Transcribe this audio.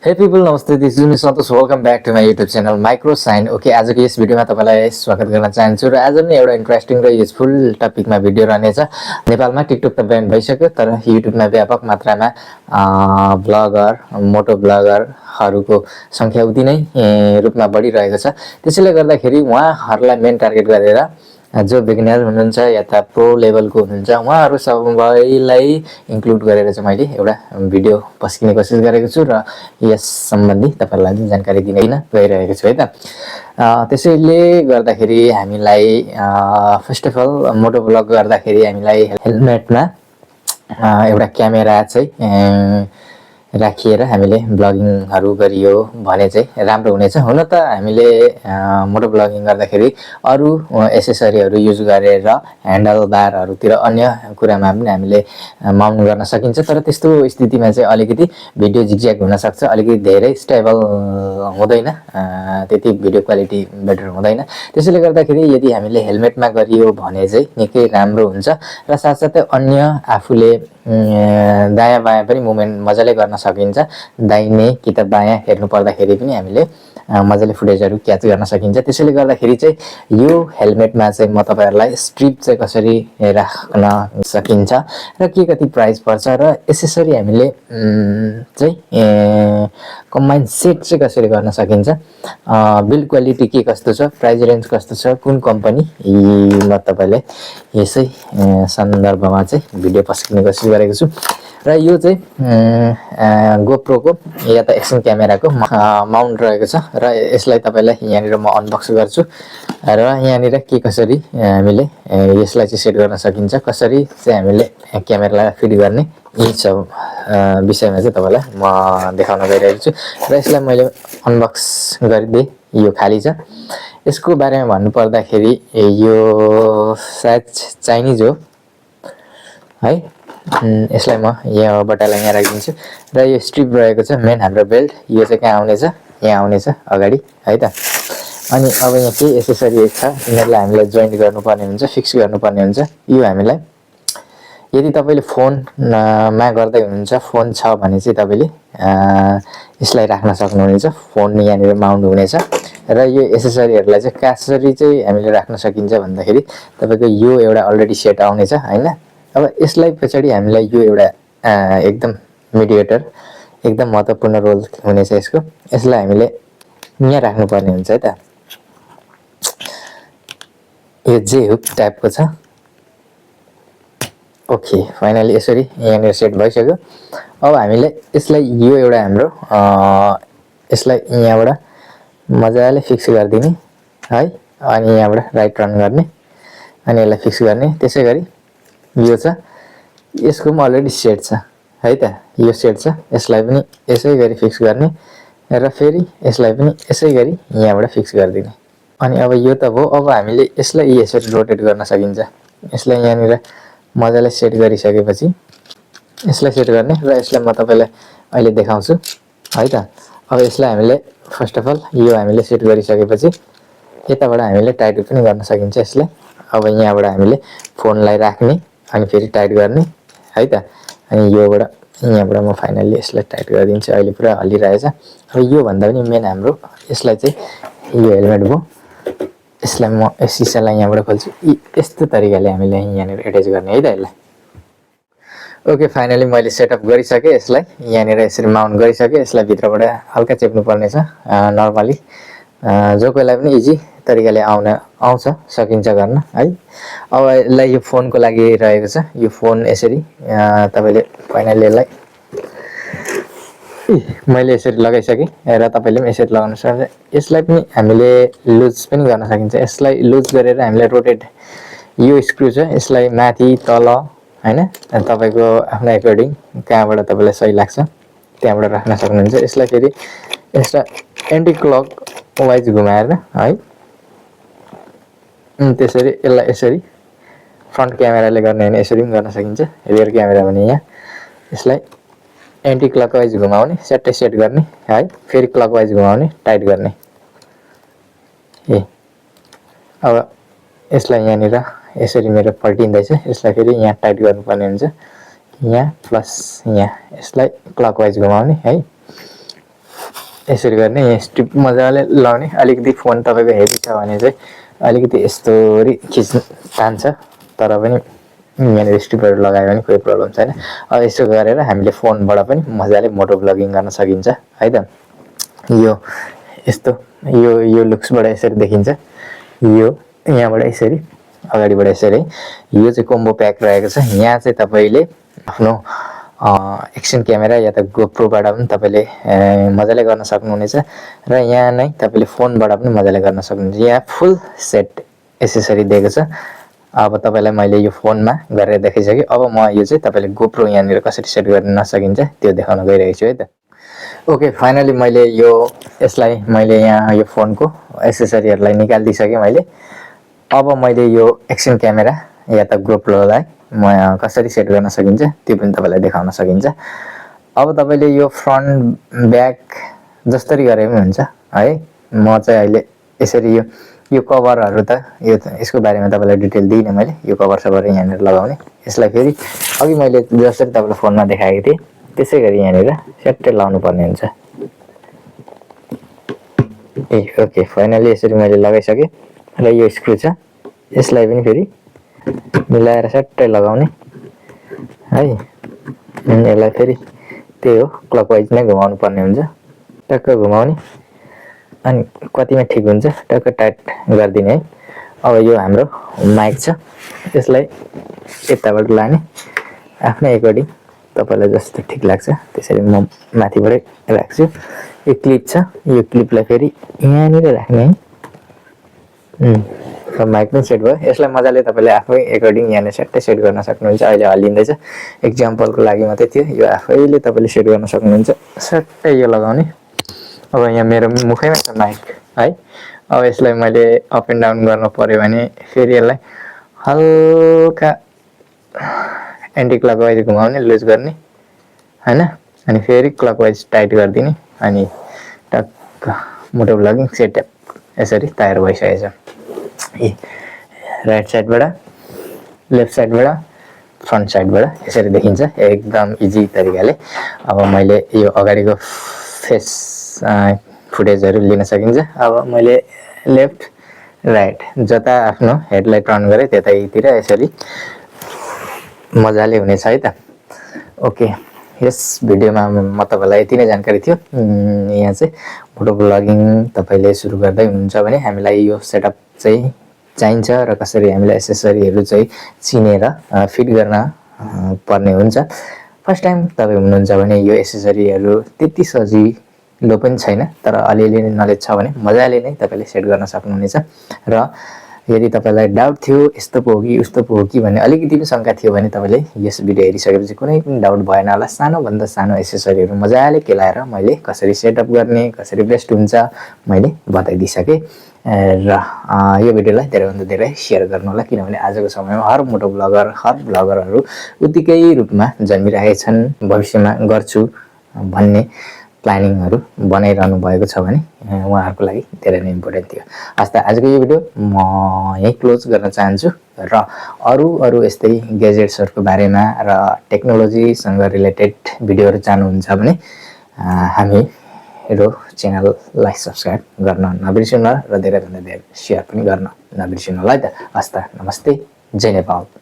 Hey people, नमस्ते, this is Santosh. Welcome back to my YouTube channel micro sign. Okay, आजको यस भिडियोमा तपाईँलाई स्वागत गर्न चाहन्छु र आज नै एउटा इन्ट्रेस्टिङ र युजफुल टपिकमा भिडियो रहनेछ। नेपालमा टिकटक त ब्यान भइसक्यो, तर युट्युबमा व्यापक मात्रामा ब्लगर, मोटो ब्लगरहरूको सङ्ख्या उति नै रूपमा बढिरहेको छ। त्यसैले गर्दाखेरि उहाँहरूलाई मेन टार्गेट गरेर जो बिगिनर हुनुहुन्छ या त प्रो लेभलको हुनुहुन्छ उहाँहरू सबैलाई इन्क्लुड गरेर चाहिँ मैले एउटा भिडियो पस्किने कोसिस गरेको छु र यस सम्बन्धी तपाईहरुलाई जानकारी दिन गइरहेको छु है त। त्यसैले गर्दाखेरि हामीलाई फर्स्ट अफ अल मोटो ब्लग गर्दाखेरि हामीलाई हेलमेटमा एउटा क्यामेरा चाहिँ राखिएर हामीले ब्लगिङहरु गरियो भने चाहिँ राम्रो हुनेछ। हुन त हामीले मोटो ब्लगिङ गर्दाखेरि अरु एसेसरीहरु युज गरेर ह्यान्डल बारहरुतिर अन्य कुरामा पनि हामीले माउन्ट गर्न सकिन्छ, तर त्यस्तो स्थितिमा चाहिँ अलिकति भिडियो झिकझ्याक हुन सक्छ, अलिकति धेरै स्टेबल हुँदैन, त्यति भिडियो क्वालिटी बेटर हुँदैन। त्यसैले गर्दाखेरि यदि हामीले हेलमेटमा गरियो भने चाहिँ निकै राम्रो हुन्छ र साथसाथै अन्य आफूले दायाँ बायाँ पनि मुभमेन्ट मजाले गर्न सकिन्छ। दाहिने कि त बायाँ हेर्नु पर्दाखेरि पनि हामीले मजाले फुटेजहरु क्याच गर्न सकिन्छ। त्यसैले गर्दाखेरि चाहिँ यो हेलमेटमा चाहिँ म तपाईहरुलाई स्ट्रिप चाहिँ कसरी राख्न सकिन्छ र के कति प्राइस पर्छ र एसेसरी हामीले चाहिँ कम्बाइन सेट चाहिँ कसरी गर्न सकिन्छ, बिल्ड क्वालिटी के कस्तो छ, प्राइस रेन्ज कस्तो छ, कुन कम्पनी, म तपाईलाई यसै सन्दर्भमा चाहिँ भिडियो पस्किने कोसिस गरेको छु। र यो चाहिँ गोप्रो को या त एक्सन क्यामेराको माउन्ट रहेको छ र यसलाई तपाईलाई यहाँनिर म अनबक्स गर्छु र यहाँनिर के कसरी हामीले यसलाई चाहिँ सेट गर्न सकिन्छ, कसरी चाहिँ हामीले क्यामेरालाई फिट गर्ने, यी सब विषयमा चाहिँ तपाईलाई म देखाउन गइरहेको छु। र यसलाई मैले अनबक्स गरिदिए, यो खाली छ। यसको बारेमा भन्नु पर्दाखेरि यो सायद चाइनिज हो है। यसलाई म यहाँ बटालाई यहाँ राखिदिन्छु र यो स्ट्रिप रहेको छ मेन हाम्रो बेल्ट, यो चाहिँ कहाँ आउनेछ, यहाँ आउनेछ अगाडि है त। अनि अब यहाँ के एसेसरी छ, यिनीहरुलाई हामीले जोइन्ट गर्नुपर्ने हुन्छ, फिक्स गर्नुपर्ने हुन्छ। यो हामीलाई यदि तपाईले फोन मा गर्दै हुनुहुन्छ, फोन छ भने चाहिँ तपाईले यसलाई राख्न सक्नुहुनेछ, फोन यहाँनिर माउन्ट हुनेछ। र यो एसेसरीहरुलाई चाहिँ कसरी चाहिँ हामीले राख्न सकिन्छ भन्दाखेरि तपाईको यो एउटा अलरेडी सेट आउनेछ हैन। अब यसलाई पछाडी हामीलाई यो एउटा एकदम मिडिएटर, एकदम महत्त्वपूर्ण रोल हुनेछ यसको। यसलाई हामीले यहाँ राख्नु पर्ने हुन्छ है त। यो जे हुक टाइपको छ। ओके, फाइनली यसरी यहाँनिर सेट भइसक्यो। अब हामीले यसलाई यो एउटा हाम्रो यसलाई यहाँबाट मजाले फिक्स गरिदिने है। अनि यहाँबाट राइट टर्न गर्ने अनि यसलाई फिक्स गर्ने। त्यसैगरी यो छ, यसको पनि अलरेडी सेट छ है त, यो सेट छ। यसलाई पनि यसै गरी फिक्स गर्ने र फेरि यसलाई पनि यसै गरी यहाँबाट फिक्स गरिदिने। अनि अब यो त भयो। अब हामीले यसलाई यसरी रोटेट गर्न सकिन्छ। यसलाई यहाँनिर मजाले सेट गरिसकेपछि यसलाई सेट गर्ने र यसलाई म तपाईलाई अहिले देखाउँछु है त। अब यसलाई हामीले फर्स्ट अफ अल यो हामीले सेट गरिसकेपछि यताबाट हामीले टाइट पनि गर्न सकिन्छ यसलाई। अब यहाँबाट हामीले फोनलाई राख्ने अनि फेरि टाइट गर्ने है त। अनि योबाट यहाँबाट म फाइनली यसलाई टाइट गरिदिन्छु। अहिले पुरा हल्लिरहेछ। अब यो भन्दा पनि मेन हाम्रो यसलाई चाहिँ यो हेलमेट भयो। यसलाई म सिसालाई यहाँबाट खोल्छु। यस्तो तरिकाले हामीले यहाँनिर एट्याच गर्ने है त यसलाई। ओके, फाइनली मैले सेटअप गरिसके, यसलाई यहाँनिर यसरी माउन्ट गरिसके। यसलाई भित्रबाट हल्का चेप्नु पर्ने छ नर्मली, जो कोहीलाई पनि इजी तरिकाले आउँछ, सकिन्छ गर्न है। अब यसलाई यो फोनको लागि रहेको छ। यो फोन यसरी तपाईले फाइनली यसलाई मैले यसरी लगाइसके र तपाईले पनि यसरी लगाउन सक्नुहुन्छ। यसलाई पनि हामीले लुज पनि गर्न सकिन्छ। यसलाई लुज गरेर हामीले रोटेट, यो स्क्रु छ यसलाई माथि तल हैन, तपाईको आफ्नो अकर्डिङ कहाँबाट तपाईलाई सही लाग्छ त्यहाँबाट राख्न सक्नुहुन्छ। यसलाई फेरि एक्स्ट्रा एन्टी क्लक वाइज घुमाएर है, त्यसरी यसलाई यसरी फ्रन्ट क्यामेराले गर्ने भने यसरी पनि गर्न सकिन्छ। रियर क्यामेरा भने यहाँ यसलाई एन्टी क्लकवाइज घुमाउने, सेटै सेट गर्ने है, फेरि क्लकवाइज घुमाउने, टाइट गर्ने। अब यसलाई यहाँनिर यसरी मेरो पल्टिँदैछ, यसलाई फेरि यहाँ टाइट गर्नुपर्ने हुन्छ, यहाँ प्लस यहाँ, यसलाई क्लकवाइज घुमाउने है। यसरी गर्ने यहाँ स्ट्रिप मजाले लाउने अलिकति फोन तपाईको हेभी छ भने चाहिँ अलिकति यस्तोरी खिच्न तान्छ तर पनि यहाँनिर स्ट्रिपहरू लगायो भने कुनै प्रब्लम छैन अब यसो गरेर हामीले फोनबाट पनि मजाले मोटो ब्लगिङ गर्न सकिन्छ है त यो यस्तो यो लुक्सबाट यसरी देखिन्छ यो यहाँबाट यसरी अगाडिबाट यसरी यो चाहिँ कम्बो प्याक रहेको छ यहाँ चाहिँ तपाईले आफ्नो एक्सन क्यामेरा या त गोप्रोबाट पनि तपाईले मजाले गर्न सक्नुहुनेछ र यहाँ नै तपाईले फोनबाट पनि मजाले गर्न सक्नुहुन्छ यहाँ फुल सेट एसेसरी दिएको छ अब तपाईलाई मैले यो फोनमा गरेर देखाइसके अब म यो चाहिँ तपाईले गोप्रो यहाँनिर कसरी सेट गर्न सकिन्छ त्यो देखाउन गइरहेको छु है त ओके फाइनली मैले यसलाई मैले यहाँ यो फोनको एसेसरीहरुलाई निकाल्दिसके मैले अब मैले यो एक्सन क्यामेरा या त गोप्रोलाई म कसरी सेट गर्न सकिन्छ त्यो पनि तपाईलाई देखाउन सकिन्छ अब तपाईले यो फ्रन्ट ब्याक जस्तरी गरे पनि हुन्छ है म चाहिँ अहिले यसरी यो कभरहरु त यसको बारेमा तपाईलाई डिटेल दिइन मैले यो कभर सबर यहाँनिर लगाउने यसलाई फेरि अघि मैले जसरी तपाईलाई फोनमा देखाएको थिए त्यसैगरी यहाँनिर सेट्टै लाउनु पर्ने हुन्छ ओके फाइनली यसरी मैले लगाइसके र यो स्क्रु छ यसलाई पनि फेरि मिलाएर सेट्टै लगाउने है यसलाई फेरि त्यही हो क्लकवाइज नै घुमाउनु पर्ने हुन्छ टक्क घुमाउने अनि कतिमा ठीक हुन्छ टक्क टाइट गर्दिने है अब यो हाम्रो माइक छ यसलाई यताबाट लाने आफ्नै अकर्डिङ तपाईलाई जस्तो ठीक लाग्छ त्यसरी म माथिबाटै राख्छु यो क्लिप छ यो क्लिपलाई फेरि यहाँनिर राख्ने है माइक पनि सेट भयो यसलाई मजाले तपाईले आफै अकर्डिङ यहाँनिर सेटै सेट गर्न सक्नुहुन्छ अहिले हल्लिँदैछ एक्जाम्पलको लागि मात्रै थियो यो आफैले तपाईले सेट गर्न सक्नुहुन्छ सेटै यो लगाउने अब यहाँ मेरो मुखैमा छ माइक है अब यसलाई मैले अप एन्ड डाउन गर्न पर्यो भने फेरि यसलाई हल्का एन्टी क्लकवाइज घुमाउने लुज गर्ने हैन अनि फेरि क्लकवाइज टाइट गर्दिने अनि टक्क मोटो ब्लगिङ सेटअप यसरी तयार भइसकेछ राइट साइडबाट लेफ्ट साइडबाट फ्रन्ट साइडबाट यसरी देखिन्छ एकदम इजी तरिकाले अब मैले यो अगाडिको फेस फुटेजहरु लिन सकिन्छ अब मैले लेफ्ट राइट जता आफ्नो हेडलाइट टर्न गरे त्यतैतिर यसरी मजाले हुनेछ है त ओके यस भिडियोमा म तपाईलाई यति नै जानकारी थियो यहाँ चाहिँ मोटो ब्लगिङ तपाईले सुरु गर्दै हुनुहुन्छ भने हामीलाई यो सेटअप चाहिँ चाहिन्छ र कसरी हामीले एसेसरीहरु चाहिँ चिनेर फिट गर्न पर्ने हुन्छ फर्स्ट टाइम तपाई हुनुहुन्छ भने यो एसेसरीहरु त्यति सजिलो पनि छैन तर अलिअलि नलेज छ भने मजाले नै तपाईले सेट गर्न सक्नुहुनेछ र यदि तपाईलाई डाउट थियो यस्तो पो हो कि उस्तो पो हो कि भन्ने अलिकति पनि शंका थियो भने तपाईले यस भिडियो हेरिसकेपछि कुनै पनि डाउट भएन होला सानो भन्दा सानो एसेसरीहरु मजाले केलाएर मैले कसरी सेटअप गर्ने कसरी बेस्ट हुन्छ मैले बताइदिसके र यो भिडियोलाई धेरै भन्दा धेरै शेयर गर्नु होला किनभने आजको समयमा हर मोटो ब्लगर हर ब्लगरहरु उत्तिकै रूपमा जन्मिरहेका छन् भविष्यमा गर्छु भन्ने प्लानिङहरु बनाइरहनु भएको छ भने उहाँहरुको लागि धेरै नै इम्पोर्टेन्ट थियो आजको यो भिडियो म यही क्लोज गर्न चाहन्छु र अरु यस्तै ग्याजेट्सहरुको बारेमा र टेक्नोलोजी सँग रिलेटेड भिडियोहरु चाहनुहुन्छ भने हाम्रो च्यानललाई सब्स्क्राइब गर्न नबिर्सनु र धेरै भन्दा धेरै शेयर पनि गर्न नबिर्सनु होला है त हस्त नमस्ते जय नेपाल